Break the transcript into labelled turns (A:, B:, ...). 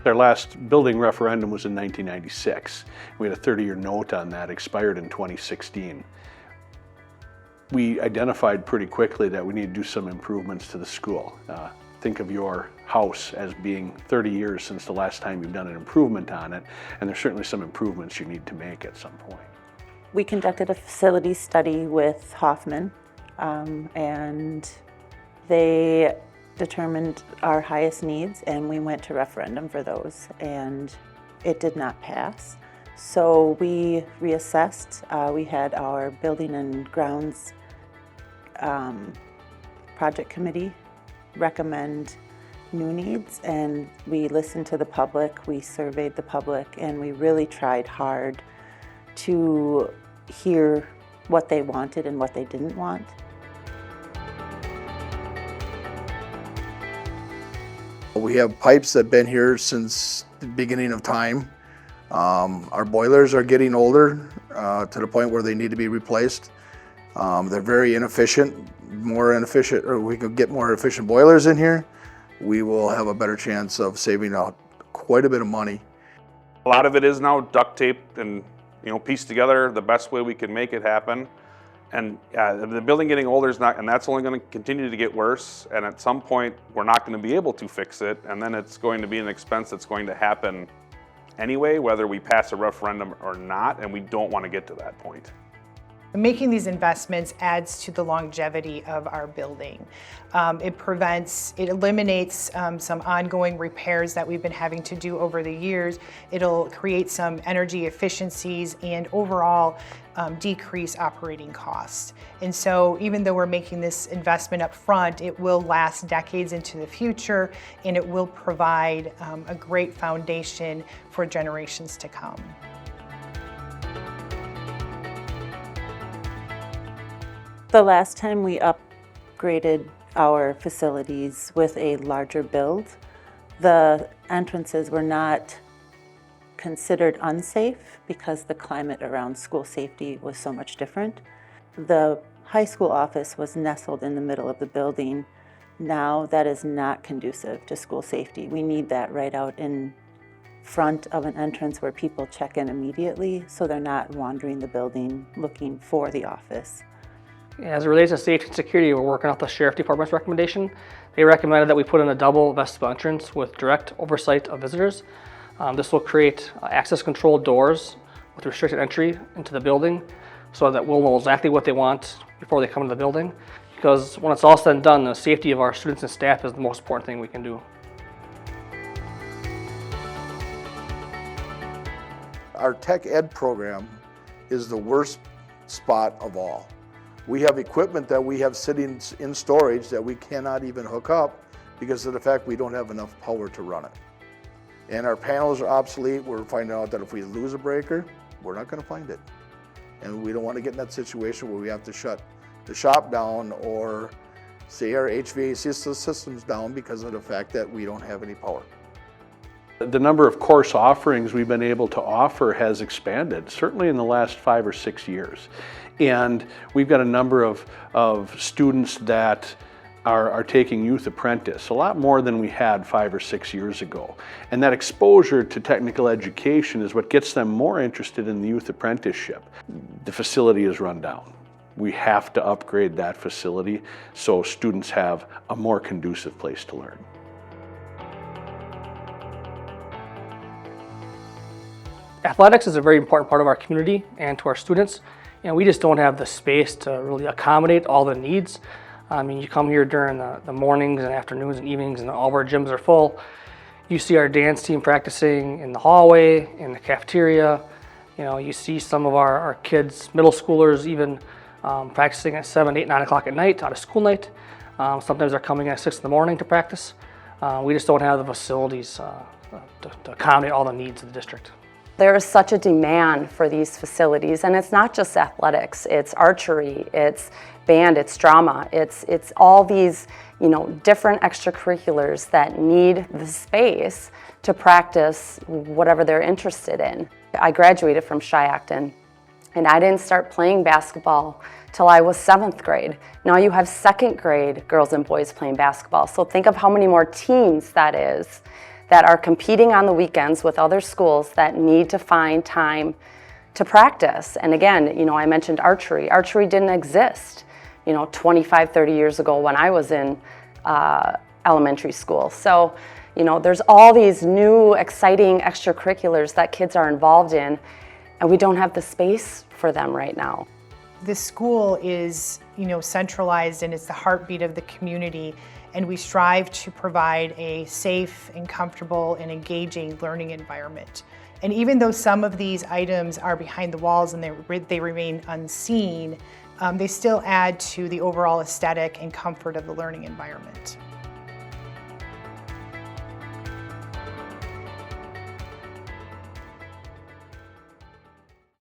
A: Our last building referendum was in 1996. We had a 30-year note on that, expired in 2016. We identified pretty quickly that we need to do some improvements to the school. Think of your house as being 30 years since the last time you've done an improvement on it, and there's certainly some improvements you need to make at some point.
B: We conducted a facility study with Hoffman, and they determined our highest needs, and we went to referendum for those, and it did not pass. So we reassessed. We had our building and grounds project committee recommend new needs, and we listened to the public, we surveyed the public, and we really tried hard to hear what they wanted and what they didn't want.
C: We have pipes that have been here since the beginning of time. Our boilers are getting older to the point where they need to be replaced. They're very inefficient, or we could get more efficient boilers in here. We will have a better chance of saving out quite a bit of money.
D: A lot of it is now duct taped and pieced together the best way we can make it happen. And the building getting older is not, and that's only going to continue to get worse. And at some point, we're not going to be able to fix it. And then it's going to be an expense that's going to happen anyway, whether we pass a referendum or not. And we don't want to get to that point.
E: Making these investments adds to the longevity of our building. It eliminates some ongoing repairs that we've been having to do over the years. It'll create some energy efficiencies and overall decrease operating costs. And so even though we're making this investment up front, it will last decades into the future, and it will provide a great foundation for generations to come.
B: The last time we upgraded our facilities with a larger build, the entrances were not considered unsafe because the climate around school safety was so much different. The high school office was nestled in the middle of the building. Now that is not conducive to school safety. We need that right out in front of an entrance where people check in immediately, so they're not wandering the building looking for the office.
F: As it relates to safety and security, we're working off the Sheriff Department's recommendation. They recommended that we put in a double vestibule entrance with direct oversight of visitors. This will create access control doors with restricted entry into the building so that we'll know exactly what they want before they come into the building. Because when it's all said and done, the safety of our students and staff is the most important thing we can do.
C: Our tech ed program is the worst spot of all. We have equipment that we have sitting in storage that we cannot even hook up because of the fact we don't have enough power to run it. And our panels are obsolete. We're finding out that if we lose a breaker, we're not going to find it. And we don't want to get in that situation where we have to shut the shop down or say our HVAC system's down because of the fact that we don't have any power.
A: The number of course offerings we've been able to offer has expanded, certainly in the last 5 or 6 years. And we've got a number of students that are taking Youth Apprentice, a lot more than we had 5 or 6 years ago. And that exposure to technical education is what gets them more interested in the Youth Apprenticeship. The facility is run down. We have to upgrade that facility so students have a more conducive place to learn.
F: Athletics is a very important part of our community and to our students. We just don't have the space to really accommodate all the needs. I mean, you come here during the mornings and afternoons and evenings and all of our gyms are full. You see our dance team practicing in the hallway, in the cafeteria. You see some of our kids, middle schoolers, even practicing at 7, 8, 9 o'clock at night, out of school night. Sometimes they're coming at 6 in the morning to practice. We just don't have the facilities to accommodate all the needs of the district.
G: There is such a demand for these facilities, and it's not just athletics, it's archery, it's band, it's drama, it's all these different extracurriculars that need the space to practice whatever they're interested in. I graduated from Shiocton, and I didn't start playing basketball till I was 7th grade. Now you have 2nd grade girls and boys playing basketball, so think of how many more teams that is that are competing on the weekends with other schools that need to find time to practice. And again, you know, I mentioned archery. Archery didn't exist, you know, 25, 30 years ago when I was in elementary school. So, you know, there's all these new exciting extracurriculars that kids are involved in, and we don't have the space for them right now.
E: The school is, you know, centralized and it's the heartbeat of the community, and we strive to provide a safe and comfortable and engaging learning environment. And even though some of these items are behind the walls and they remain unseen, they still add to the overall aesthetic and comfort of the learning environment.